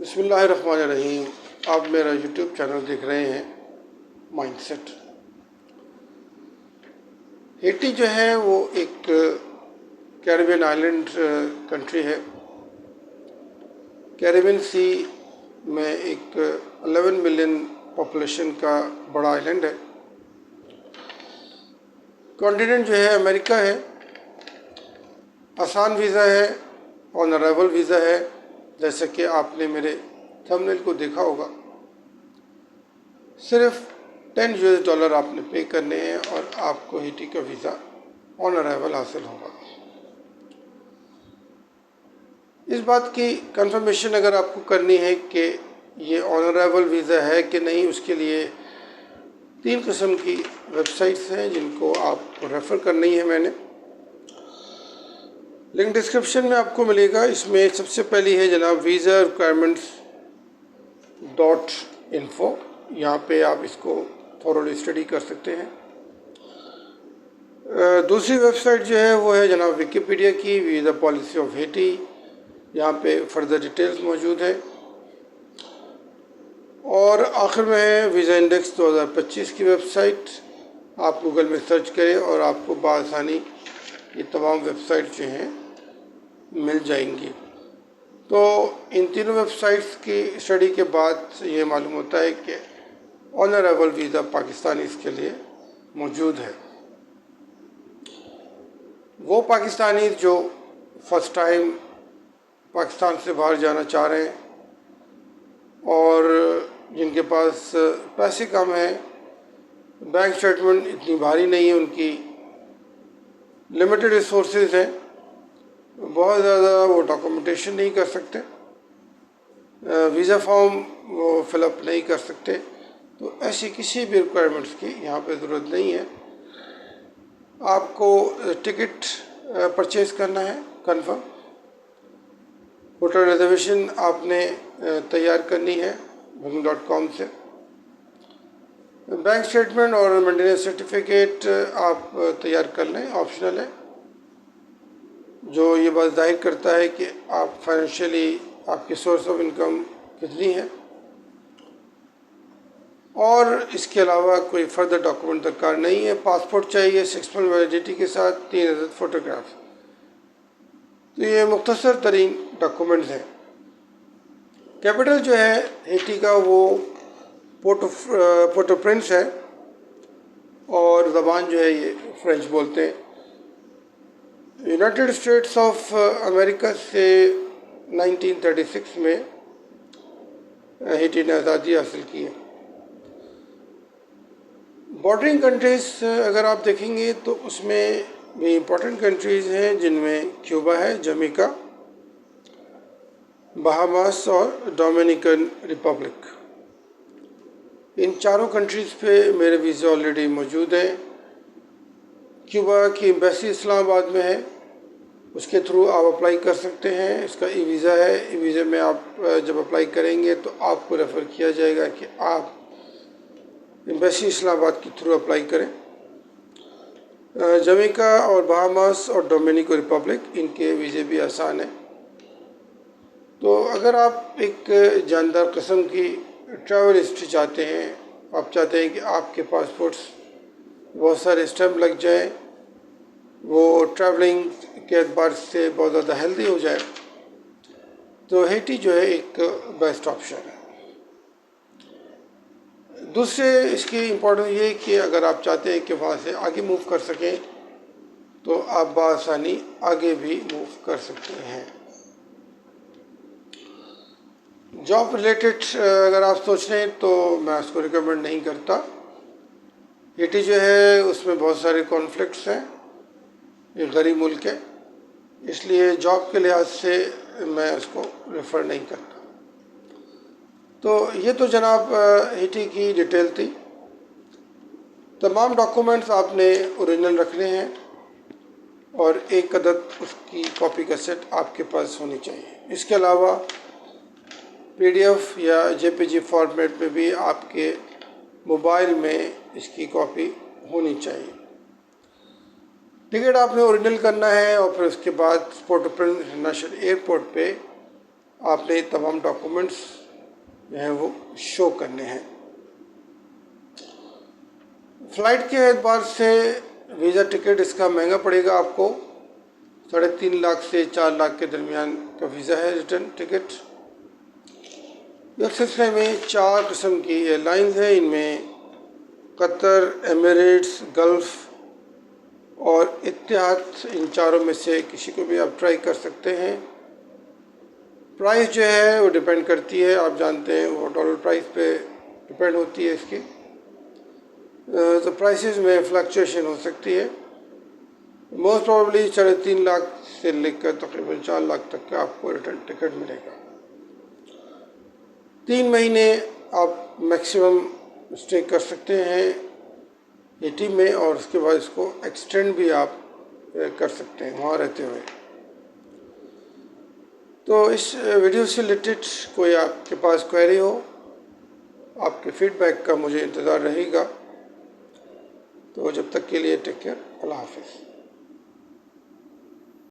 بسم اللہ الرحمن الرحیم۔ آپ میرا یوٹیوب چینل دیکھ رہے ہیں مائنڈ سیٹ۔ ہیٹی جو ہے وہ ایک کیریبین آئلینڈ کنٹری ہے۔ کیریبین سی میں ایک 11 ملین پاپولیشن کا بڑا آئلینڈ ہے۔ کانٹیننٹ جو ہے امریکہ ہے۔ آسان ویزا ہے، آن ارائیول ویزا ہے، جیسا کہ آپ نے میرے تھمبنیل کو دیکھا ہوگا۔ صرف $10 آپ نے پے کرنے ہیں اور آپ کو ہیٹی کا ویزا آن ارائیول حاصل ہوگا۔ اس بات کی کنفرمیشن اگر آپ کو کرنی ہے کہ یہ آن ارائیول ویزا ہے کہ نہیں، اس کے لیے 3 قسم کی ویب سائٹس ہیں جن کو آپ کو ریفر کرنی ہے۔ میں نے لنک ڈسکرپشن میں آپ کو ملے گا۔ اس میں سب سے پہلی ہے جناب ویزا requirements.info۔ یہاں پہ آپ اس کو تھورولی اسٹڈی کر سکتے ہیں۔ دوسری ویب سائٹ جو ہے وہ ہے جناب ویکیپیڈیا کی، ویزا پالیسی آف ہیٹی۔ یہاں پہ فردر ڈیٹیلز موجود ہے۔ اور آخر میں ہے ویزا انڈیکس 2025 کی ویب سائٹ۔ آپ گوگل میں سرچ کریں اور آپ کو بآسانی یہ تمام ویب سائٹ جو ہیں مل جائیں گی۔ تو ان تینوں ویب سائٹس کی اسٹڈی کے بعد یہ معلوم ہوتا ہے کہ آن ارائیول ویزا پاکستانی اس کے لیے موجود ہے۔ وہ پاکستانی جو فرسٹ ٹائم پاکستان سے باہر جانا چاہ رہے ہیں اور جن کے پاس پیسے کم ہیں، بینک اسٹیٹمنٹ اتنی بھاری نہیں ہے، ان کی لمیٹڈ ریسورسز ہیں، بہت زیادہ وہ ڈاکومنٹیشن نہیں کر سکتے، ویزا فارم وہ فل اپ نہیں کر سکتے، تو ایسی کسی بھی ریکوائرمنٹس کی یہاں پہ ضرورت نہیں ہے۔ آپ کو ٹکٹ پرچیز کرنا ہے کنفرم، ہوٹل ریزرویشن آپ نے تیار کرنی ہے booking.com سے، بینک اسٹیٹمنٹ اور مینٹیننس سرٹیفکیٹ آپ تیار کر لیں، آپشنل ہے، جو یہ بات ظاہر کرتا ہے کہ آپ فائنینشلی آپ کی سورس آف انکم کتنی ہے۔ اور اس کے علاوہ کوئی فردر ڈاکومنٹ درکار نہیں ہے۔ پاسپورٹ چاہیے 6 منتھ ویلیڈیٹی کے ساتھ، 3 عدد فوٹوگراف۔ تو یہ مختصر ترین ڈاکومنٹس ہیں۔ کیپٹل جو ہے ہیٹی کا وہ پورٹو پرنس ہے، اور زبان جو ہے یہ فرینچ بولتے ہیں۔ یونائٹڈ اسٹیٹس آف امریکہ سے 1936 میں ہیٹی نے آزادی حاصل کی ہے۔ بارڈرنگ کنٹریز اگر آپ دیکھیں گے تو اس میں بھی امپورٹنٹ کنٹریز ہیں، جن میں کیوبا ہے، جمیکا، بہاماس اور ڈومینیکن ریپبلک۔ ان چاروں کنٹریز پہ میرے ویزے آلریڈی موجود ہیں۔ کیوبا کی ایمبیسی اسلام آباد میں ہے، اس کے تھرو آپ اپلائی کر سکتے ہیں۔ اس کا ای ویزا ہے، ای ویزے میں آپ جب اپلائی کریں گے تو آپ کو ریفر کیا جائے گا کہ آپ ایمبیسی اسلام آباد کے تھرو اپلائی کریں۔ جمیکا اور بہاماس اور ڈومینیکن ریپبلک، ان کے ویزے بھی آسان ہیں۔ تو اگر آپ ایک جاندار قسم کی ٹریول ہسٹری چاہتے ہیں، آپ چاہتے ہیں کہ آپ کے پاسپورٹس بہت سارے اسٹیمپ لگ جائیں، وہ ٹریولنگ کے اعتبار سے بہت زیادہ ہیلدی ہو جائے، تو ہیٹی جو ہے ایک بیسٹ آپشن ہے۔ دوسرے اس کی امپورٹنس یہ کہ اگر آپ چاہتے ہیں کہ وہاں سے آگے موو کر سکیں تو آپ بآسانی آگے بھی موو کر سکتے ہیں۔ جاب ریلیٹڈ اگر آپ سوچ رہے ہیں تو میں اس کو ریکمینڈ نہیں کرتا۔ ہیٹی جو ہے اس میں بہت سارے کانفلکٹس ہیں، ایک غریب ملک ہے، اس لیے جاب کے لحاظ سے میں اس کو ریفر نہیں کرتا۔ تو یہ تو جناب ہیٹی کی ڈیٹیل تھی۔ تمام ڈاکومنٹس آپ نے اوریجنل رکھنے ہیں اور ایک عدد اس کی کاپی کا سیٹ آپ کے پاس ہونی چاہیے۔ اس کے علاوہ پی ڈی ایف یا جے پی جی فارمیٹ میں بھی آپ کے موبائل میں اس کی کاپی ہونی چاہیے۔ ٹکٹ آپ نے اوریجنل کرنا ہے اور پھر اس کے بعد پورٹ او پرنس انٹرنیشنل ایئرپورٹ پہ آپ نے تمام ڈاکومنٹس جو ہیں وہ شو کرنے ہیں۔ فلائٹ کے اعتبار سے ویزا ٹکٹ اس کا مہنگا پڑے گا آپ کو، 3.5 لاکھ سے 4 لاکھ کے درمیان کا ویزا ہے ریٹرن ٹکٹ۔ اس سلسلے میں 4 قسم کی ایئر لائنز ہیں، ان میں قطر، ایمریٹس، گلف اور اتحاد، ان چاروں میں سے کسی کو بھی آپ ٹرائی کر سکتے ہیں۔ پرائس جو ہے وہ ڈیپینڈ کرتی ہے، آپ جانتے ہیں وہ ڈالر پرائس پہ ڈیپینڈ ہوتی ہے اس کی، تو پرائسز میں فلکچویشن ہو سکتی ہے۔ موسٹ پروبیبلی 3.5 لاکھ سے لے کر تقریباً 4 لاکھ تک کا آپ کو ریٹرن ٹکٹ ملے گا۔ 3 مہینے آپ میکسیمم اسٹے کر سکتے ہیں ایٹی میں، اور اس کے بعد اس کو ایکسٹینڈ بھی آپ کر سکتے ہیں وہاں رہتے ہوئے۔ تو اس ویڈیو سے ریلیٹڈ کوئی آپ کے پاس کوئری ہو، آپ کے فیڈ بیک کا مجھے انتظار رہے گا۔ تو جب تک کے لیے ٹیک کیئر، اللہ حافظ۔